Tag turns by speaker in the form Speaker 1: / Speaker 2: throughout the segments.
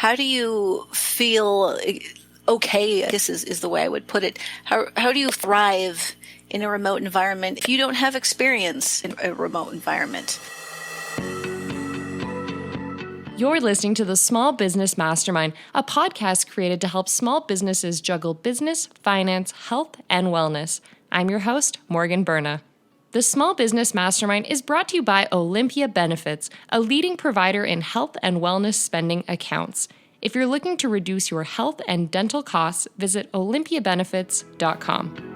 Speaker 1: how do you feel okay, I guess is the way I would put it. How do you thrive in a remote environment if you don't have experience in a remote environment?
Speaker 2: You're listening to the Small Business Mastermind, a podcast created to help small businesses juggle business, finance, health, and wellness. I'm your host, Morgan Berna. The Small Business Mastermind is brought to you by Olympia Benefits, a leading provider in health and wellness spending accounts. If you're looking to reduce your health and dental costs, visit olympiabenefits.com.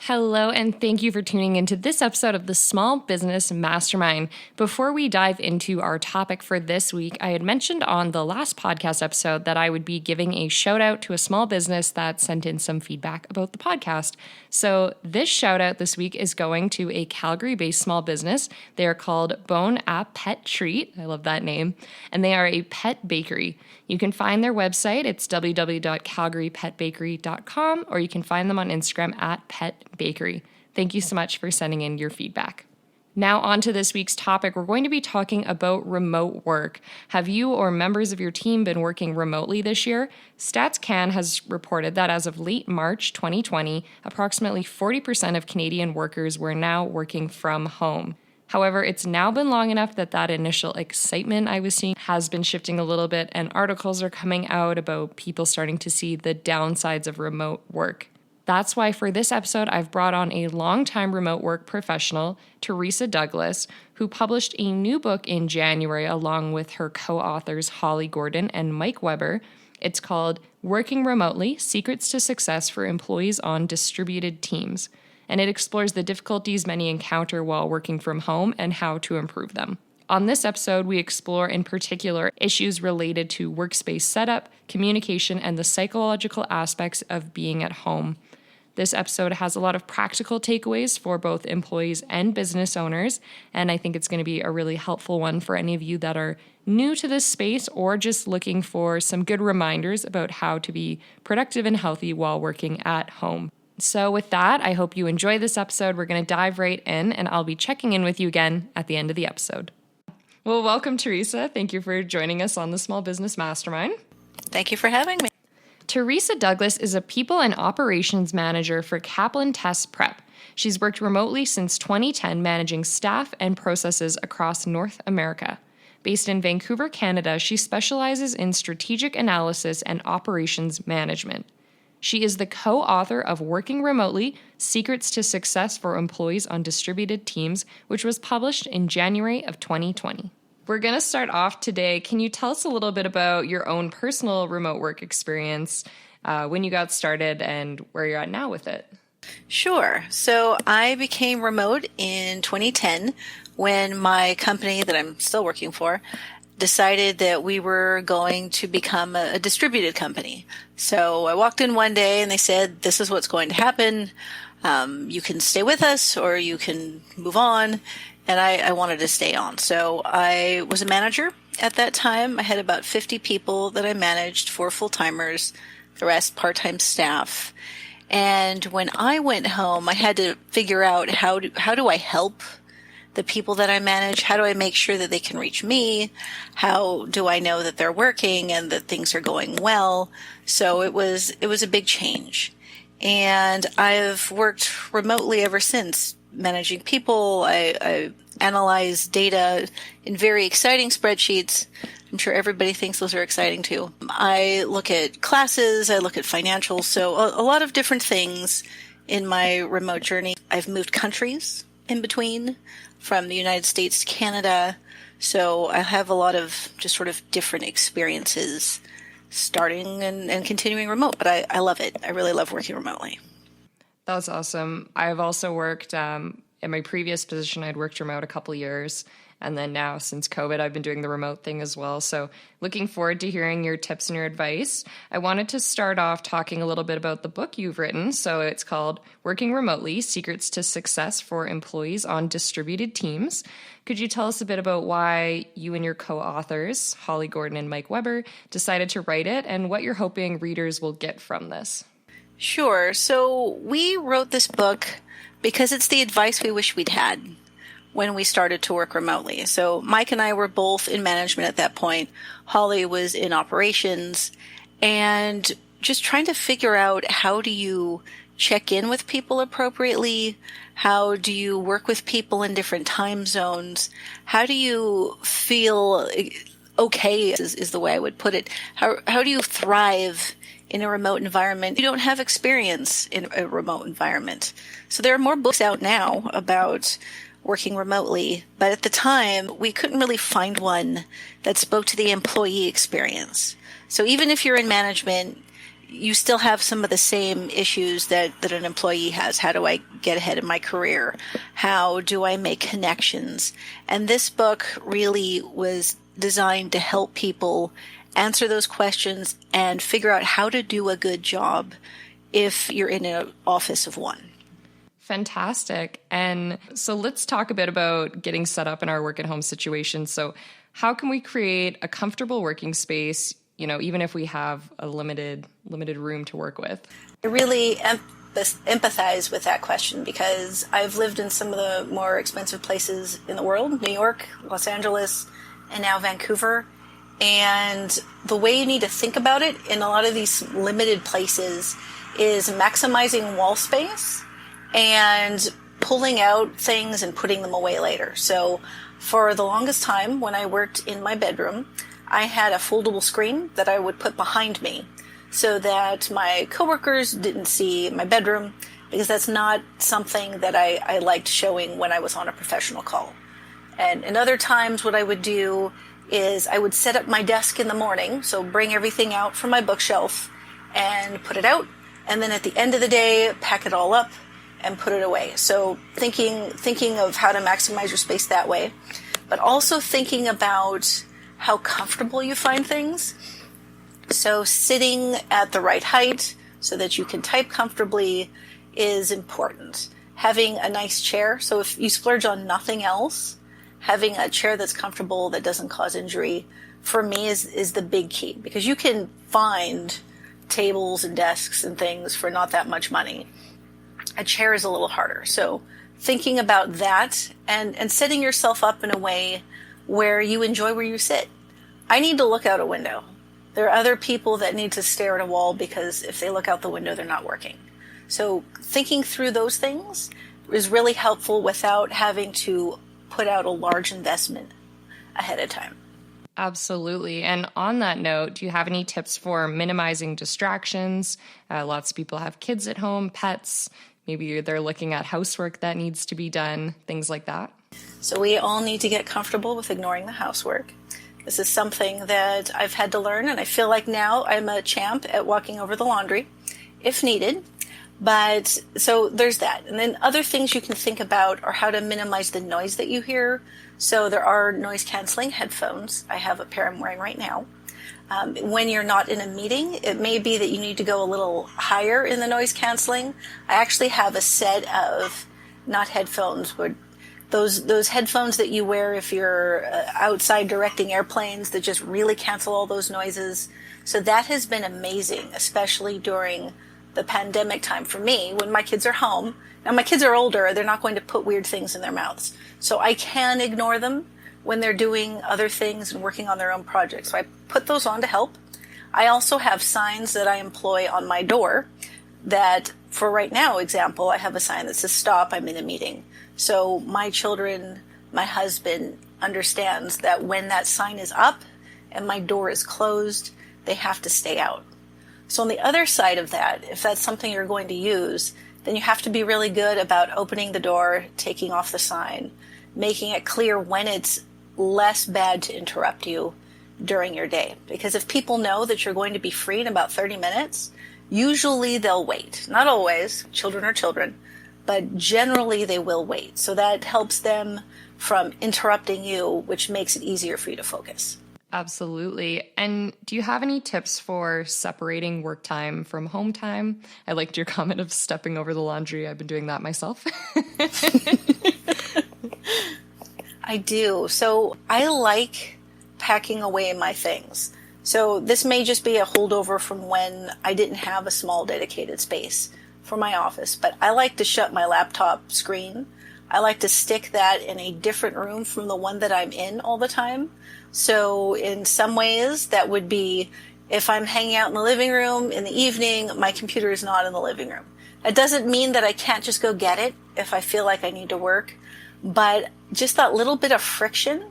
Speaker 2: Hello, and thank you for tuning into this episode of the Small Business Mastermind. Before we dive into our topic for this week, I had mentioned on the last podcast episode that I would be giving a shout out to a small business that sent in some feedback about the podcast. So this shout out this week is going to a Calgary-based small business. They are called Bon A Pet Treat. I love that name. And they are a pet bakery. You can find their website. It's www.calgarypetbakery.com, or you can find them on Instagram at Pet Bakery. Thank you so much for sending in your feedback. Now on to this week's topic. We're going to be talking about remote work. Have you or members of your team been working remotely this year? StatsCan has reported that as of late March 2020, approximately 40% of Canadian workers were now working from home. However, it's now been long enough that initial excitement I was seeing has been shifting a little bit, and articles are coming out about people starting to see the downsides of remote work. That's why for this episode, I've brought on a longtime remote work professional, Teresa Douglas, who published a new book in January along with her co-authors Holly Gordon and Mike Weber. It's called Working Remotely: Secrets to Success for Employees on Distributed Teams. And it explores the difficulties many encounter while working from home and how to improve them. On this episode, we explore in particular issues related to workspace setup, communication, and the psychological aspects of being at home. This episode has a lot of practical takeaways for both employees and business owners, and I think it's going to be a really helpful one for any of you that are new to this space or just looking for some good reminders about how to be productive and healthy while working at home. So with that, I hope you enjoy this episode. We're going to dive right in, and I'll be checking in with you again at the end of the episode. Well, welcome, Teresa. Thank you for joining us on the Small Business Mastermind.
Speaker 1: Thank you for having me.
Speaker 2: Teresa Douglas is a people and operations manager for Kaplan Test Prep. She's worked remotely since 2010, managing staff and processes across North America. Based in Vancouver, Canada, she specializes in strategic analysis and operations management. She is the co-author of Working Remotely: Secrets to Success for Employees on Distributed Teams, which was published in January of 2020. We're going to start off today. Can you tell us a little bit about your own personal remote work experience, when you got started and where you're at now with it?
Speaker 1: Sure. So I became remote in 2010 when my company that I'm still working for decided that we were going to become a distributed company. So I walked in one day and they said, this is what's going to happen. You can stay with us or you can move on. And I wanted to stay on. So I was a manager at that time. I had about 50 people that I managed, 4 full-timers, the rest part-time staff. And when I went home, I had to figure out how do I help the people that I manage? How do I make sure that they can reach me? How do I know that they're working and that things are going well? So it was a big change. And I've worked remotely ever since, managing people. I analyze data in very exciting spreadsheets. I'm sure everybody thinks those are exciting too. I look at classes, I look at financials, so a lot of different things in my remote journey. I've moved countries in between, from the United States to Canada. So I have a lot of just sort of different experiences starting and continuing remote, but I love it. I really love working remotely.
Speaker 2: That's awesome. I've also worked, in my previous position, I'd worked remote a couple years. And then now, since COVID, I've been doing the remote thing as well. So looking forward to hearing your tips and your advice. I wanted to start off talking a little bit about the book you've written. So it's called Working Remotely: Secrets to Success for Employees on Distributed Teams. Could you tell us a bit about why you and your co-authors, Holly Gordon and Mike Weber, decided to write it and what you're hoping readers will get from this?
Speaker 1: Sure. So we wrote this book because it's the advice we wish we'd had when we started to work remotely. So Mike and I were both in management at that point. Holly was in operations, and just trying to figure out, how do you check in with people appropriately? How do you work with people in different time zones? How do you feel okay is the way I would put it. How do you thrive in a remote environment? You don't have experience in a remote environment. So there are more books out now about working remotely, but at the time we couldn't really find one that spoke to the employee experience. So even if you're in management, you still have some of the same issues that an employee has. How do I get ahead in my career? How do I make connections? And this book really was designed to help people answer those questions and figure out how to do a good job if you're in an office of one.
Speaker 2: Fantastic. And so let's talk a bit about getting set up in our work at home situation. So how can we create a comfortable working space, even if we have a limited room to work with?
Speaker 1: I really empathize with that question, because I've lived in some of the more expensive places in the world, New York, Los Angeles, and now Vancouver. And the way you need to think about it in a lot of these limited places is maximizing wall space and pulling out things and putting them away later. So for the longest time, when I worked in my bedroom, I had a foldable screen that I would put behind me so that my coworkers didn't see my bedroom, because that's not something that I liked showing when I was on a professional call. And other times what I would do is I would set up my desk in the morning, so bring everything out from my bookshelf and put it out, and then at the end of the day, pack it all up and put it away. So thinking of how to maximize your space that way, but also thinking about how comfortable you find things. So sitting at the right height so that you can type comfortably is important. Having a nice chair, so if you splurge on nothing else, having a chair that's comfortable, that doesn't cause injury, for me is the big key, because you can find tables and desks and things for not that much money. A chair is a little harder. So thinking about that and setting yourself up in a way where you enjoy where you sit. I need to look out a window. There are other people that need to stare at a wall, because if they look out the window, they're not working. So thinking through those things is really helpful without having to put out a large investment ahead of time.
Speaker 2: Absolutely. And on that note, do you have any tips for minimizing distractions? Lots of people have kids at home, pets. Maybe they're looking at housework that needs to be done, things like that.
Speaker 1: So we all need to get comfortable with ignoring the housework. This is something that I've had to learn, and I feel like now I'm a champ at walking over the laundry if needed. But so there's that. And then other things you can think about are how to minimize the noise that you hear. So there are noise canceling headphones. I have a pair I'm wearing right now. When you're not in a meeting, it may be that you need to go a little higher in the noise canceling. I actually have a set of, not headphones, but those headphones that you wear if you're outside directing airplanes, that just really cancel all those noises. So that has been amazing, especially during the pandemic time for me, when my kids are home. Now my kids are older, they're not going to put weird things in their mouths. So I can ignore them when they're doing other things and working on their own projects. So I put those on to help. I also have signs that I employ on my door that, for right now example, I have a sign that says stop, I'm in a meeting. So my children, my husband understands that when that sign is up and my door is closed, they have to stay out. So on the other side of that, if that's something you're going to use, then you have to be really good about opening the door, taking off the sign, making it clear when it's less bad to interrupt you during your day. Because if people know that you're going to be free in about 30 minutes, usually they'll wait. Not always, children are children, but generally they will wait. So that helps them from interrupting you, which makes it easier for you to focus.
Speaker 2: Absolutely. And do you have any tips for separating work time from home time? I liked your comment of stepping over the laundry. I've been doing that myself.
Speaker 1: I do. So I like packing away my things. So this may just be a holdover from when I didn't have a small dedicated space for my office, but I like to shut my laptop screen I like to stick that in a different room from the one that I'm in all the time. So in some ways, that would be if I'm hanging out in the living room in the evening, my computer is not in the living room. That doesn't mean that I can't just go get it if I feel like I need to work, but just that little bit of friction,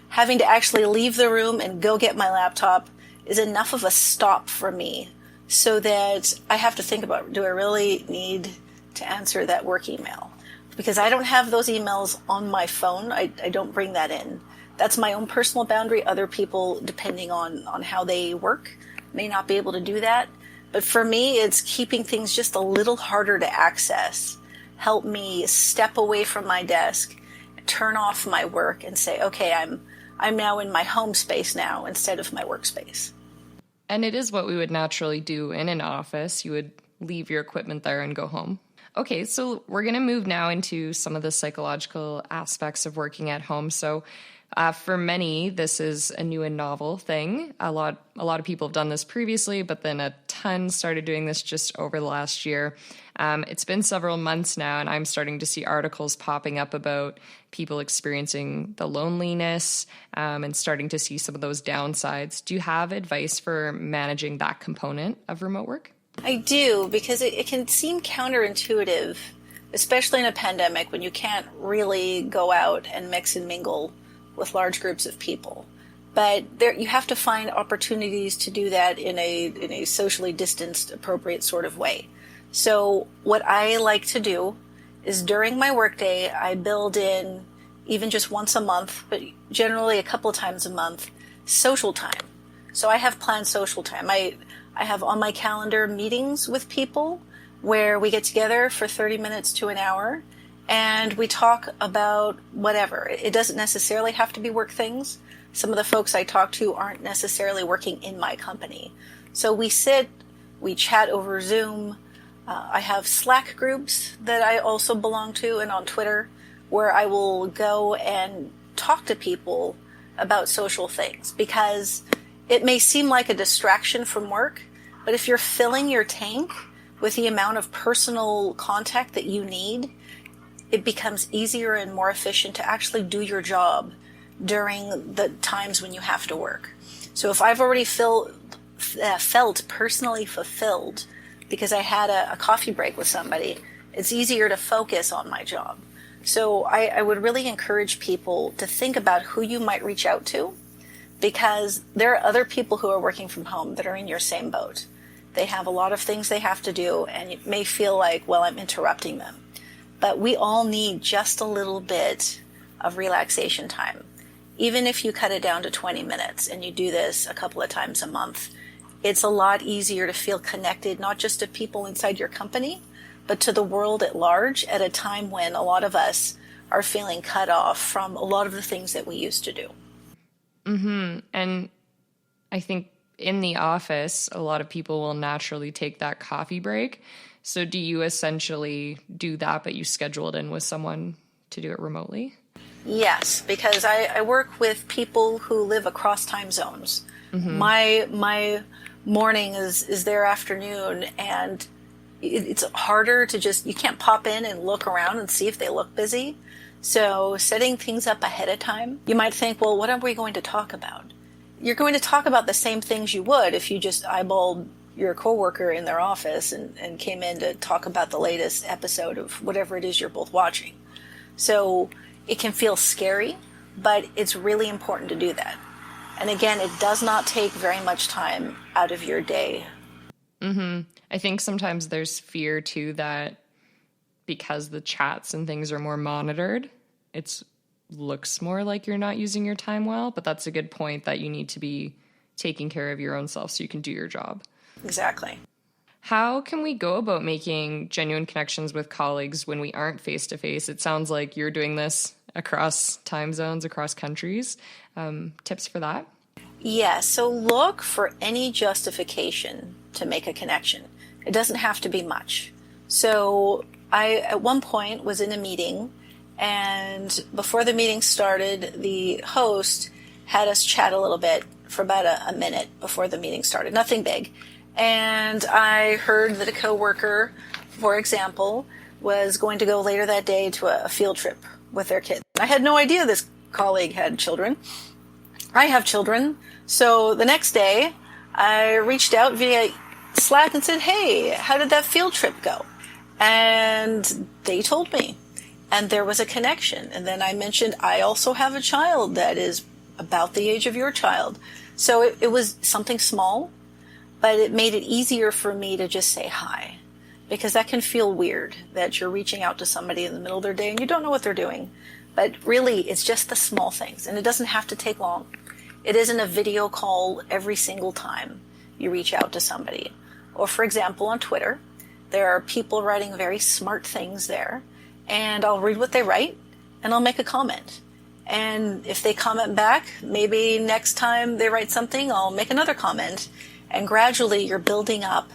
Speaker 1: having to actually leave the room and go get my laptop, is enough of a stop for me so that I have to think about, do I really need to answer that work email? Because I don't have those emails on my phone. I don't bring that in. That's my own personal boundary. Other people, depending on how they work, may not be able to do that. But for me, it's keeping things just a little harder to access. Help me step away from my desk, turn off my work, and say, okay, I'm now in my home space now instead of my workspace.
Speaker 2: And it is what we would naturally do in an office. You would leave your equipment there and go home. Okay, so we're going to move now into some of the psychological aspects of working at home. So for many, this is a new and novel thing. A lot of people have done this previously, but then a ton started doing this just over the last year. It's been several months now, and I'm starting to see articles popping up about people experiencing the loneliness and starting to see some of those downsides. Do you have advice for managing that component of remote work?
Speaker 1: I do, because it can seem counterintuitive, especially in a pandemic when you can't really go out and mix and mingle with large groups of people. But you have to find opportunities to do that in a socially distanced, appropriate sort of way. So what I like to do is during my workday, I build in, even just once a month, but generally a couple of times a month, social time. So I have planned social time. I have on my calendar meetings with people where we get together for 30 minutes to an hour and we talk about whatever. It doesn't necessarily have to be work things. Some of the folks I talk to aren't necessarily working in my company. So we sit, we chat over Zoom. I have Slack groups that I also belong to, and on Twitter, where I will go and talk to people about social things, because it may seem like a distraction from work, but if you're filling your tank with the amount of personal contact that you need, it becomes easier and more efficient to actually do your job during the times when you have to work. So if I've already felt personally fulfilled because I had a coffee break with somebody, it's easier to focus on my job. So I would really encourage people to think about who you might reach out to, because there are other people who are working from home that are in your same boat. They have a lot of things they have to do, and it may feel like, well, I'm interrupting them. But we all need just a little bit of relaxation time. Even if you cut it down to 20 minutes and you do this a couple of times a month, it's a lot easier to feel connected, not just to people inside your company, but to the world at large at a time when a lot of us are feeling cut off from a lot of the things that we used to do.
Speaker 2: Mm-hmm. And I think in the office, a lot of people will naturally take that coffee break. So do you essentially do that, but you schedule it in with someone to do it remotely?
Speaker 1: Yes, because I work with people who live across time zones. Mm-hmm. My morning is their afternoon, and it's harder to just, you can't pop in and look around and see if they look busy. So setting things up ahead of time, you might think, well, what are we going to talk about? You're going to talk about the same things you would if you just eyeballed your coworker in their office and came in to talk about the latest episode of whatever it is you're both watching. So it can feel scary, but it's really important to do that. And again, it does not take very much time out of your day.
Speaker 2: Mm-hmm. I think sometimes there's fear too that because the chats and things are more monitored, it looks more like you're not using your time well, but that's a good point that you need to be taking care of your own self so you can do your job.
Speaker 1: Exactly.
Speaker 2: How can we go about making genuine connections with colleagues when we aren't face-to-face? It sounds like you're doing this across time zones, across countries. Tips for that?
Speaker 1: Yeah, so look for any justification to make a connection. It doesn't have to be much. So I, at one point, was in a meeting, and before the meeting started, the host had us chat a little bit for about a minute before the meeting started. Nothing big. And I heard that a coworker, for example, was going to go later that day to a field trip with their kids. I had no idea this colleague had children. I have children. So the next day, I reached out via Slack and said, hey, how did that field trip go? And they told me. And there was a connection. And then I mentioned, I also have a child that is about the age of your child. So it was something small, but it made it easier for me to just say hi. Because that can feel weird that you're reaching out to somebody in the middle of their day and you don't know what they're doing. But really, it's just the small things. And it doesn't have to take long. It isn't a video call every single time you reach out to somebody. Or for example, on Twitter, there are people writing very smart things there. And I'll read what they write and I'll make a comment. And if they comment back, maybe next time they write something, I'll make another comment. And gradually you're building up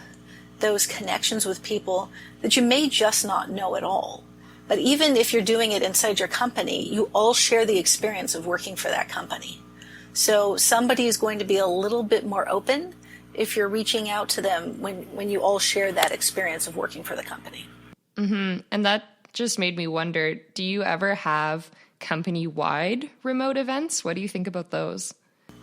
Speaker 1: those connections with people that you may just not know at all. But even if you're doing it inside your company, you all share the experience of working for that company. So somebody is going to be a little bit more open if you're reaching out to them when you all share that experience of working for the company.
Speaker 2: Mm-hmm. And that just made me wonder, do you ever have company-wide remote events? What do you think about those?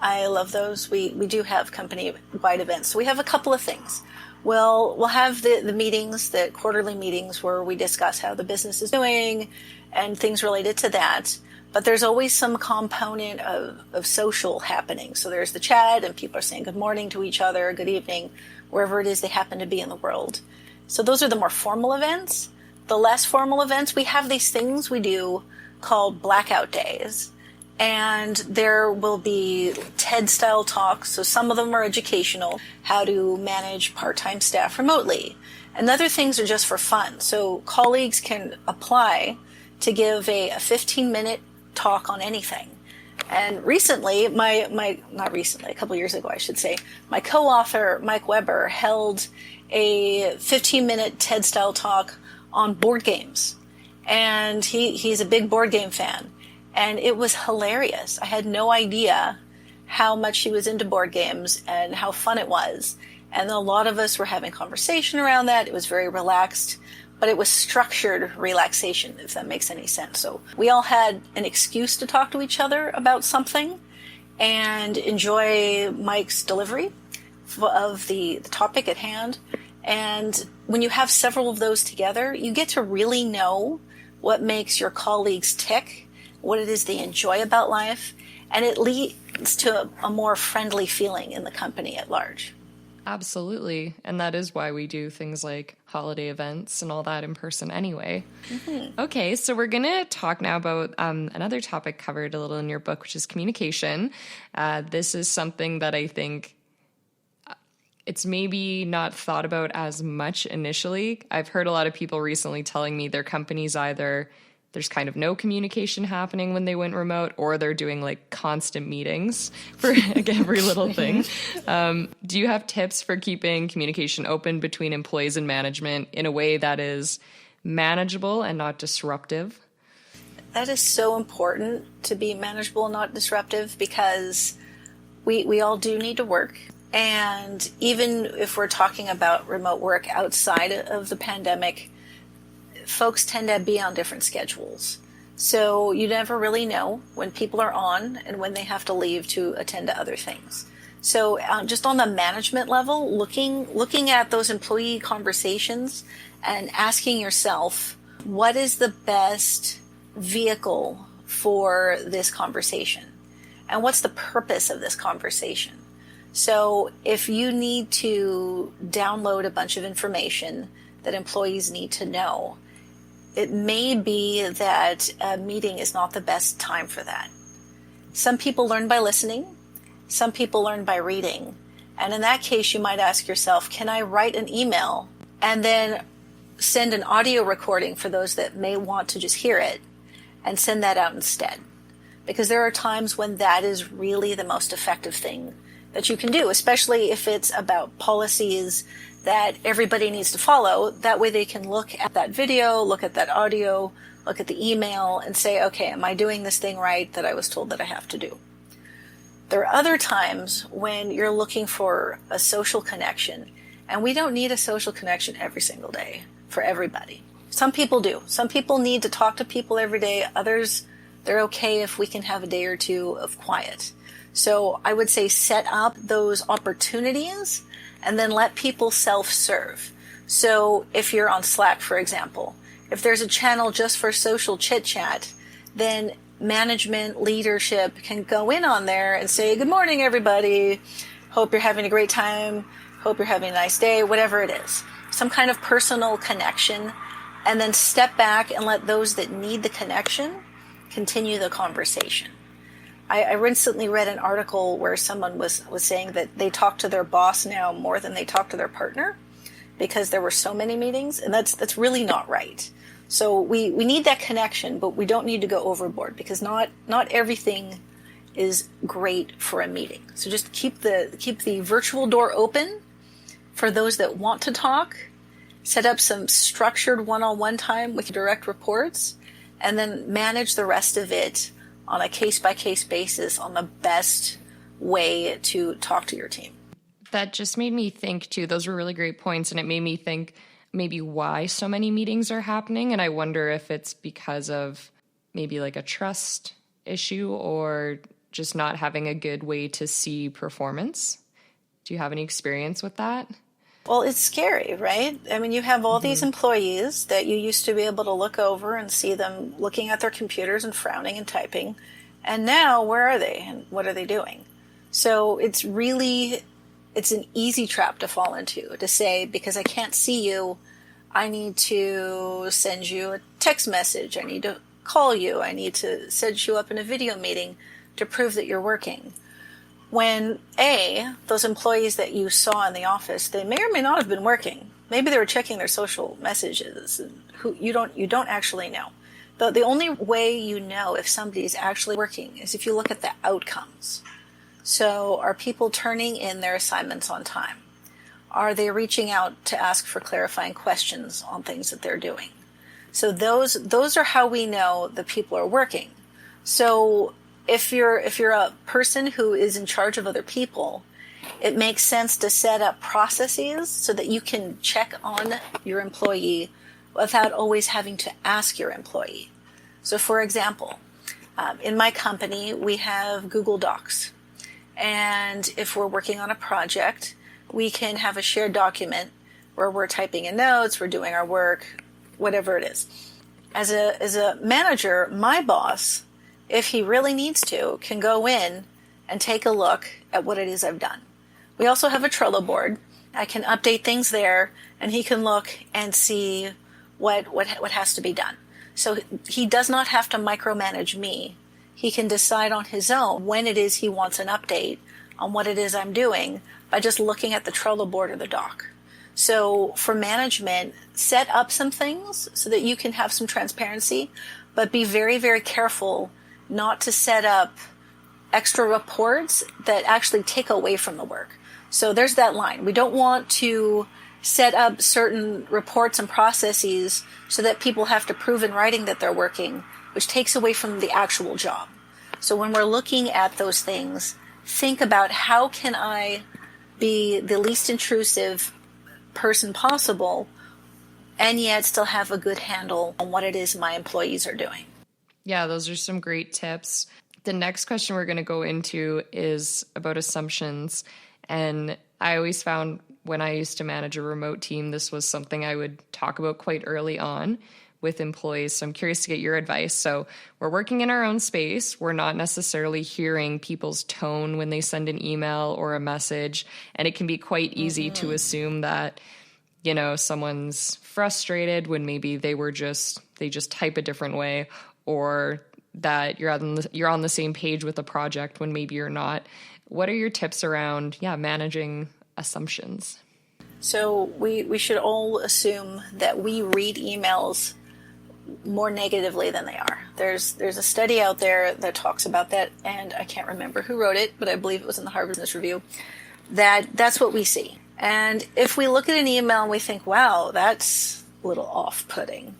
Speaker 1: I love those. We do have company-wide events. So we have a couple of things. Well, we'll have the meetings, the quarterly meetings where we discuss how the business is doing and things related to that. But there's always some component of social happening. So there's the chat and people are saying good morning to each other, good evening, wherever it is they happen to be in the world. So those are the more formal events. The less formal events, we have these things we do called blackout days. And there will be TED-style talks, so some of them are educational, how to manage part-time staff remotely. And other things are just for fun. So colleagues can apply to give a 15-minute talk on anything. And recently, not recently, a couple years ago, I should say, my co-author, Mike Weber, held a 15-minute TED-style talk on board games. And he's a big board game fan. And it was hilarious. I had no idea how much he was into board games and how fun it was. And a lot of us were having conversation around that. It was very relaxed, but it was structured relaxation, if that makes any sense. So we all had an excuse to talk to each other about something and enjoy Mike's delivery of the topic at hand. And when you have several of those together, you get to really know what makes your colleagues tick, what it is they enjoy about life, and it leads to a more friendly feeling in the company at large.
Speaker 2: Absolutely. And that is why we do things like holiday events and all that in person anyway. Mm-hmm. Okay, so we're going to talk now about another topic covered a little in your book, which is communication. This is something that I think it's maybe not thought about as much initially. I've heard a lot of people recently telling me their companies either there's kind of no communication happening when they went remote, or they're doing like constant meetings for like, every little thing. Do you have tips for keeping communication open between employees and management in a way that is manageable and not disruptive?
Speaker 1: That is so important, to be manageable and not disruptive, because we all do need to work. And even if we're talking about remote work outside of the pandemic, folks tend to be on different schedules. So you never really know when people are on and when they have to leave to attend to other things. So just on the management level, looking at those employee conversations and asking yourself, what is the best vehicle for this conversation? And what's the purpose of this conversation? So if you need to download a bunch of information that employees need to know, it may be that a meeting is not the best time for that. Some people learn by listening. Some people learn by reading. And in that case, you might ask yourself, can I write an email and then send an audio recording for those that may want to just hear it and send that out instead? Because there are times when that is really the most effective thing that you can do, especially if it's about policies that everybody needs to follow. That way they can look at that video, look at that audio, look at the email and say, okay, am I doing this thing right that I was told that I have to do? There are other times when you're looking for a social connection, and we don't need a social connection every single day for everybody. Some people do. Some people need to talk to people every day. Others, they're okay if we can have a day or two of quiet. So I would say set up those opportunities and then let people self-serve. So if you're on Slack, for example, if there's a channel just for social chit chat, then management leadership can go in on there and say, good morning, everybody. Hope you're having a great time. Hope you're having a nice day, whatever it is. Some kind of personal connection, and then step back and let those that need the connection continue the conversation. I recently read an article where someone was saying that they talk to their boss now more than they talk to their partner because there were so many meetings, and that's really not right. So we need that connection, but we don't need to go overboard because not everything is great for a meeting. So just keep the virtual door open for those that want to talk. Set up some structured one-on-one time with your direct reports, and then manage the rest of it on a case-by-case basis on the best way to talk to your team.
Speaker 2: That just made me think, too. Those were really great points, and it made me think maybe why so many meetings are happening, and I wonder if it's because of maybe like a trust issue or just not having a good way to see performance. Do you have any experience with that?
Speaker 1: Well, it's scary, right? I mean, you have all these employees that you used to be able to look over and see them looking at their computers and frowning and typing. And now, where are they and what are they doing? So it's an easy trap to fall into, to say, because I can't see you, I need to send you a text message. I need to call you. I need to set you up in a video meeting to prove that you're working. When those employees that you saw in the office, they may or may not have been working. Maybe they were checking their social messages. You don't actually know. The only way you know if somebody's actually working is if you look at the outcomes. So are people turning in their assignments on time? Are they reaching out to ask for clarifying questions on things that they're doing? So those are how we know that people are working. So if you're a person who is in charge of other people, it makes sense to set up processes so that you can check on your employee without always having to ask your employee. So for example, in my company, we have Google Docs. And if we're working on a project, we can have a shared document where we're typing in notes, we're doing our work, whatever it is. As a manager, my boss, if he really needs to, can go in and take a look at what it is I've done. We also have a Trello board. I can update things there, and he can look and see what has to be done. So he does not have to micromanage me. He can decide on his own when it is he wants an update on what it is I'm doing by just looking at the Trello board or the doc. So for management, set up some things so that you can have some transparency, but be very, very careful not to set up extra reports that actually take away from the work. So there's that line. We don't want to set up certain reports and processes so that people have to prove in writing that they're working, which takes away from the actual job. So when we're looking at those things, think about how can I be the least intrusive person possible and yet still have a good handle on what it is my employees are doing.
Speaker 2: Yeah, those are some great tips. The next question we're going to go into is about assumptions. And I always found when I used to manage a remote team, this was something I would talk about quite early on with employees. So I'm curious to get your advice. So we're working in our own space. We're not necessarily hearing people's tone when they send an email or a message. And it can be quite easy to assume that, someone's frustrated when maybe they just type a different way, or that you're on the same page with a project when maybe you're not. What are your tips around, managing assumptions?
Speaker 1: So we should all assume that we read emails more negatively than they are. There's a study out there that talks about that, and I can't remember who wrote it, but I believe it was in the Harvard Business Review, that's what we see. And if we look at an email and we think, wow, that's a little off-putting,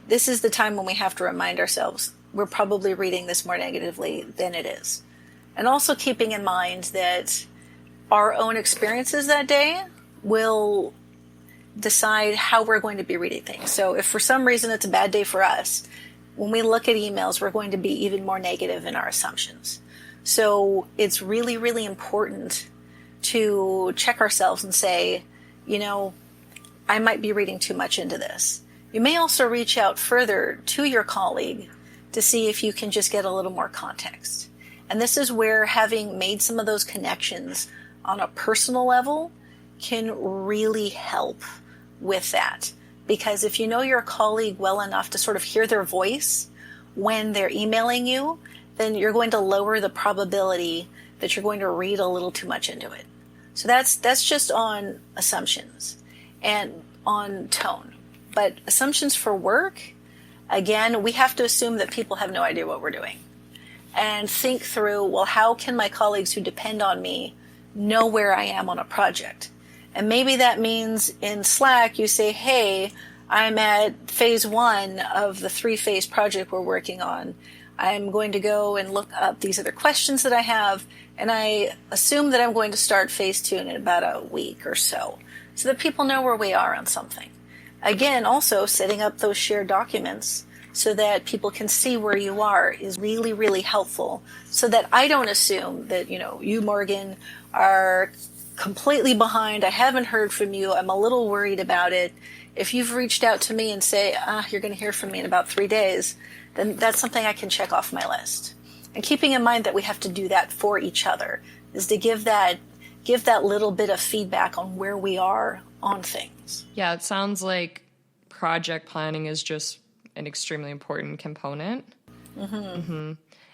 Speaker 1: this is the time when we have to remind ourselves we're probably reading this more negatively than it is. And also keeping in mind that our own experiences that day will decide how we're going to be reading things. So if for some reason it's a bad day for us, when we look at emails, we're going to be even more negative in our assumptions. So it's really, really important to check ourselves and say, I might be reading too much into this. You may also reach out further to your colleague to see if you can just get a little more context. And this is where having made some of those connections on a personal level can really help with that. Because if you know your colleague well enough to sort of hear their voice when they're emailing you, then you're going to lower the probability that you're going to read a little too much into it. So that's just on assumptions and on tone. But assumptions for work, again, we have to assume that people have no idea what we're doing. And think through, well, how can my colleagues who depend on me know where I am on a project? And maybe that means in Slack you say, hey, I'm at phase 1 of the 3-phase project we're working on. I'm going to go and look up these other questions that I have, and I assume that I'm going to start phase 2 in about a week or so that people know where we are on something. Again, also setting up those shared documents so that people can see where you are is really, really helpful, so that I don't assume that, you, Morgan, are completely behind. I haven't heard from you. I'm a little worried about it. If you've reached out to me and say, you're going to hear from me in about 3 days, then that's something I can check off my list. And keeping in mind that we have to do that for each other is to give that little bit of feedback on where we are on things.
Speaker 2: Yeah, it sounds like project planning is just an extremely important component. Mm-hmm. Mm-hmm.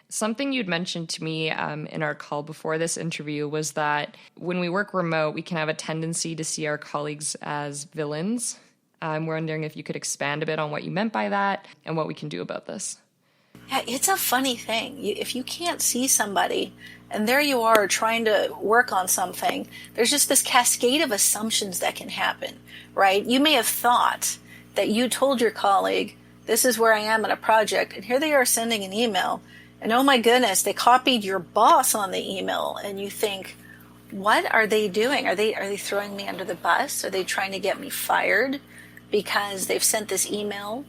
Speaker 2: Something you'd mentioned to me in our call before this interview was that when we work remote, we can have a tendency to see our colleagues as villains. We're wondering if you could expand a bit on what you meant by that and what we can do about this.
Speaker 1: Yeah, it's a funny thing. If you can't see somebody and there you are trying to work on something, there's just this cascade of assumptions that can happen, right? You may have thought that you told your colleague, this is where I am in a project, and here they are sending an email, and oh my goodness, they copied your boss on the email, and you think, what are they doing? Are they throwing me under the bus? Are they trying to get me fired because they've sent this email?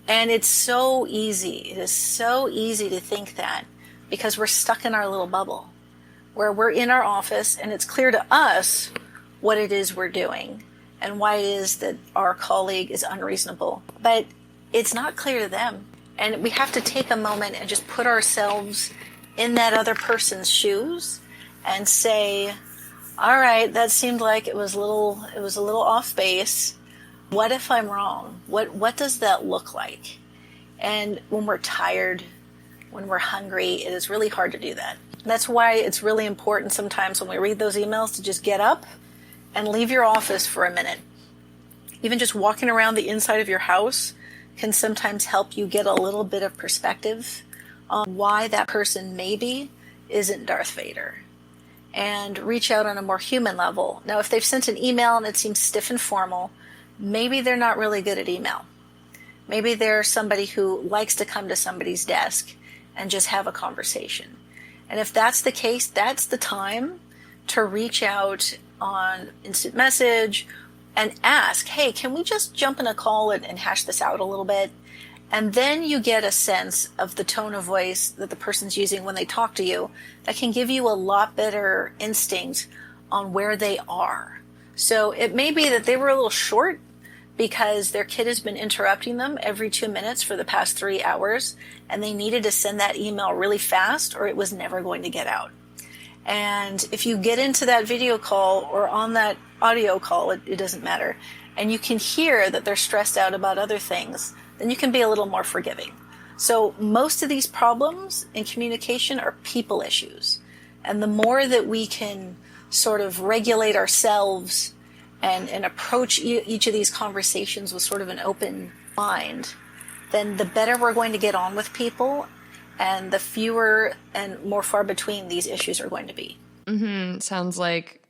Speaker 1: And it's so easy. It is so easy to think that because we're stuck in our little bubble where we're in our office and it's clear to us what it is we're doing and why it is that our colleague is unreasonable. But it's not clear to them. And we have to take a moment and just put ourselves in that other person's shoes and say, all right, that seemed like it was a little off base. What if I'm wrong? What does that look like? And when we're tired, when we're hungry, it is really hard to do that. That's why it's really important sometimes when we read those emails to just get up and leave your office for a minute. Even just walking around the inside of your house can sometimes help you get a little bit of perspective on why that person maybe isn't Darth Vader. And reach out on a more human level. Now, if they've sent an email and it seems stiff and formal, maybe they're not really good at email. Maybe they're somebody who likes to come to somebody's desk and just have a conversation. And if that's the case, that's the time to reach out on instant message and ask, hey, can we just jump in a call and hash this out a little bit? And then you get a sense of the tone of voice that the person's using when they talk to you that can give you a lot better instinct on where they are. So it may be that they were a little short because their kid has been interrupting them every 2 minutes for the past 3 hours, and they needed to send that email really fast or it was never going to get out. And if you get into that video call or on that audio call, it doesn't matter, and you can hear that they're stressed out about other things, then you can be a little more forgiving. So most of these problems in communication are people issues. And the more that we can sort of regulate ourselves and approach each of these conversations with sort of an open mind, then the better we're going to get on with people and the fewer and more far between these issues are going to be.
Speaker 2: Mm-hmm. Sounds like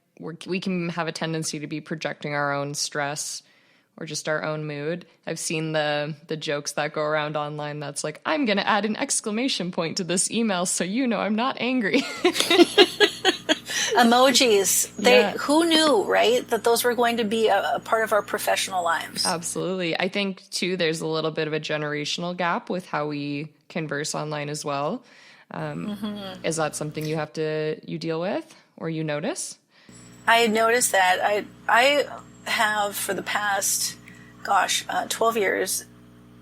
Speaker 2: we can have a tendency to be projecting our own stress or just our own mood. I've seen the jokes that go around online that's like, I'm going to add an exclamation point to this email so you know I'm not angry.
Speaker 1: Emojis,
Speaker 2: Yeah.
Speaker 1: who knew, right, that those were going to be a part of our professional lives?
Speaker 2: Absolutely. I think, too, there's a little bit of a generational gap with how we converse online as well. Is that something you deal with or you notice?
Speaker 1: I noticed that. I have, for the past, 12 years,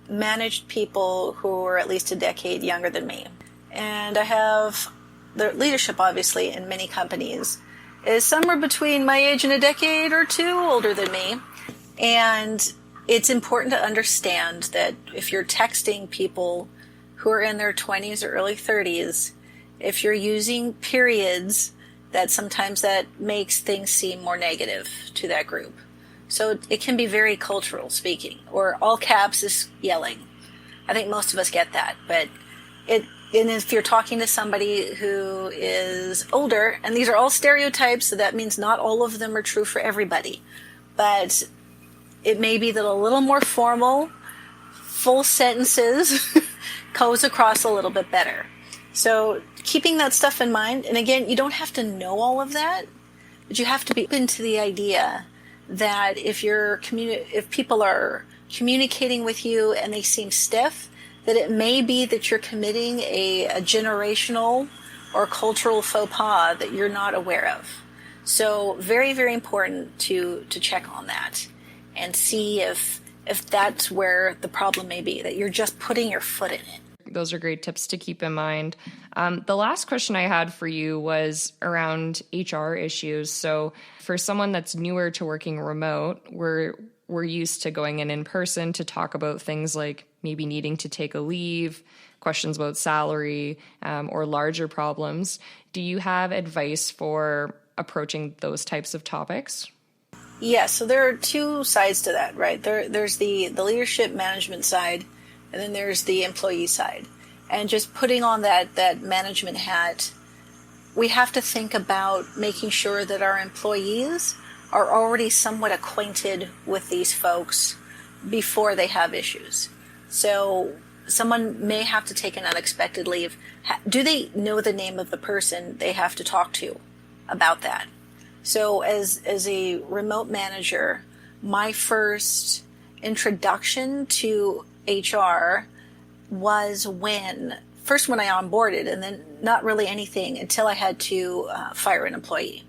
Speaker 1: managed people who are at least a decade younger than me. And I have the leadership, obviously, in many companies is somewhere between my age and a decade or two older than me. And it's important to understand that if you're texting people who are in their 20s or early 30s, if you're using periods, that sometimes that makes things seem more negative to that group. So it can be very cultural speaking, or all caps is yelling. I think most of us get that, but and if you're talking to somebody who is older, and these are all stereotypes, so that means not all of them are true for everybody, but it may be that a little more formal, full sentences goes across a little bit better. So keeping that stuff in mind, and again, you don't have to know all of that, but you have to be open to the idea that if people are communicating with you and they seem stiff, that it may be that you're committing a generational or cultural faux pas that you're not aware of. So very, very important to check on that and see if that's where the problem may be, that you're just putting your foot in it.
Speaker 2: Those are great tips to keep in mind. The last question I had for you was around HR issues. So for someone that's newer to working remote, we're used to going in person to talk about things like maybe needing to take a leave, questions about salary, or larger problems. Do you have advice for approaching those types of topics?
Speaker 1: Yeah, so there are two sides to that, right? There's the leadership management side, and then there's the employee side. And just putting on that management hat, we have to think about making sure that our employees are already somewhat acquainted with these folks before they have issues. So someone may have to take an unexpected leave. Do they know the name of the person they have to talk to about that? So as a remote manager, my first introduction to HR was when I onboarded, and then not really anything until I had to fire an employee.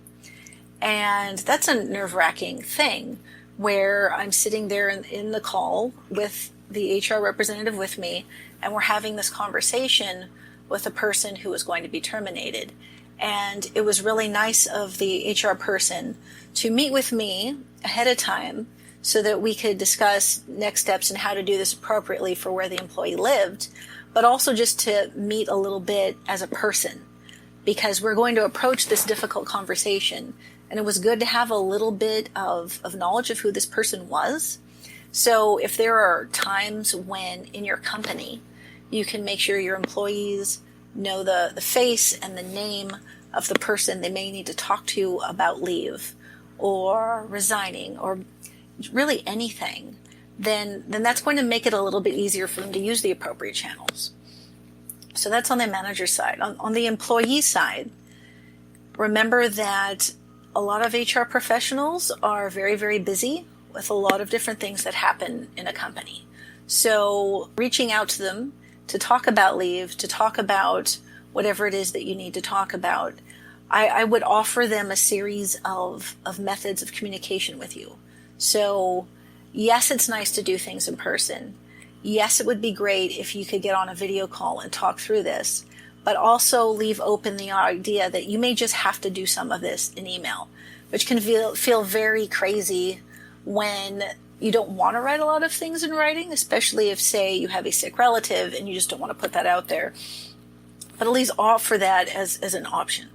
Speaker 1: And that's a nerve-wracking thing where I'm sitting there in the call with the HR representative with me, and we're having this conversation with a person who was going to be terminated. And it was really nice of the HR person to meet with me ahead of time so that we could discuss next steps and how to do this appropriately for where the employee lived, but also just to meet a little bit as a person, because we're going to approach this difficult conversation. And it was good to have a little bit of knowledge of who this person was. So if there are times when in your company you can make sure your employees know the face and the name of the person they may need to talk to about leave or resigning or really anything, then that's going to make it a little bit easier for them to use the appropriate channels. So that's on the manager side. On the employee side, remember that a lot of HR professionals are very, very busy with a lot of different things that happen in a company. So reaching out to them to talk about leave, to talk about whatever it is that you need to talk about, I would offer them a series of methods of communication with you. So yes, it's nice to do things in person. Yes, it would be great if you could get on a video call and talk through this, but also leave open the idea that you may just have to do some of this in email, which can feel very crazy when you don't want to write a lot of things in writing, especially if, say, you have a sick relative and you just don't want to put that out there. But at least offer that as an option,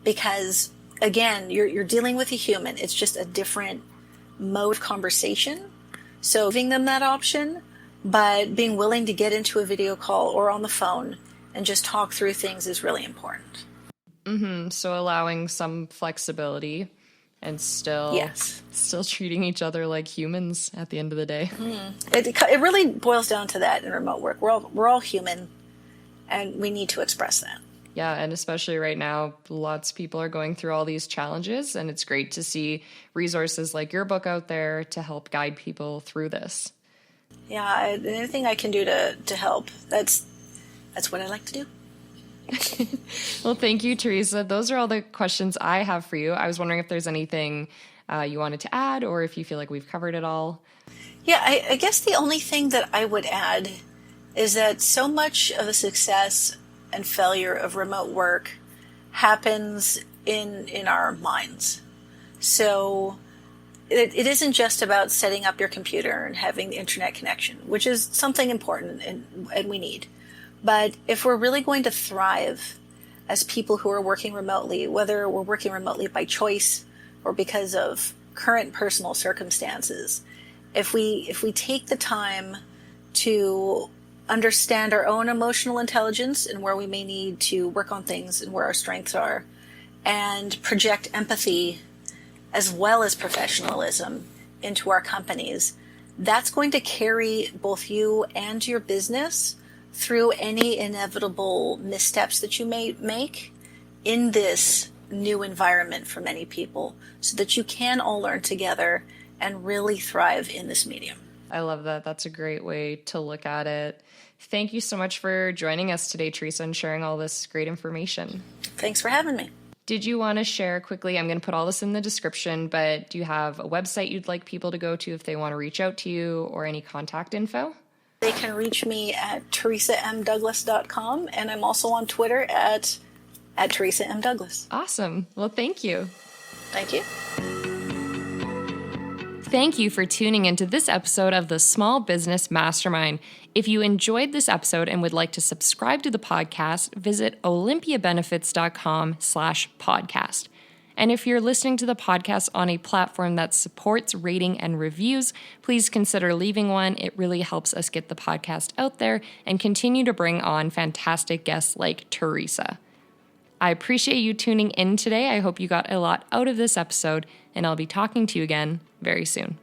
Speaker 1: because again, you're dealing with a human. It's just a different mode of conversation. So giving them that option, but being willing to get into a video call or on the phone and just talk through things is really important.
Speaker 2: Mm-hmm. So allowing some flexibility and still treating each other like humans at the end of the day.
Speaker 1: It really boils down to that in remote work. We're all human, and we need to express that.
Speaker 2: Yeah, and especially right now, lots of people are going through all these challenges, and it's great to see resources like your book out there to help guide people through this.
Speaker 1: Yeah, anything I can do to help, that's what I like to do.
Speaker 2: Well, thank you, Teresa. Those are all the questions I have for you. I was wondering if there's anything you wanted to add, or if you feel like we've covered it all.
Speaker 1: Yeah, I guess the only thing that I would add is that so much of the success and failure of remote work happens in our minds. So it isn't just about setting up your computer and having the internet connection, which is something important and we need. But if we're really going to thrive as people who are working remotely, whether we're working remotely by choice or because of current personal circumstances, if we take the time to understand our own emotional intelligence and where we may need to work on things and where our strengths are, and project empathy as well as professionalism into our companies, that's going to carry both you and your business through any inevitable missteps that you may make in this new environment for many people, so that you can all learn together and really thrive in this medium.
Speaker 2: I love that. That's a great way to look at it. Thank you so much for joining us today, Teresa, and sharing all this great information.
Speaker 1: Thanks for having me.
Speaker 2: Did you want to share quickly? I'm going to put all this in the description, but do you have a website you'd like people to go to if they want to reach out to you, or any contact info?
Speaker 1: They can reach me at teresamdouglas.com, and I'm also on Twitter at Teresa M. Douglas.
Speaker 2: Awesome. Well, thank you.
Speaker 1: Thank you.
Speaker 2: Thank you for tuning into this episode of the Small Business Mastermind. If you enjoyed this episode and would like to subscribe to the podcast, visit olympiabenefits.com/podcast. And if you're listening to the podcast on a platform that supports rating and reviews, please consider leaving one. It really helps us get the podcast out there and continue to bring on fantastic guests like Teresa. I appreciate you tuning in today. I hope you got a lot out of this episode, and I'll be talking to you again very soon.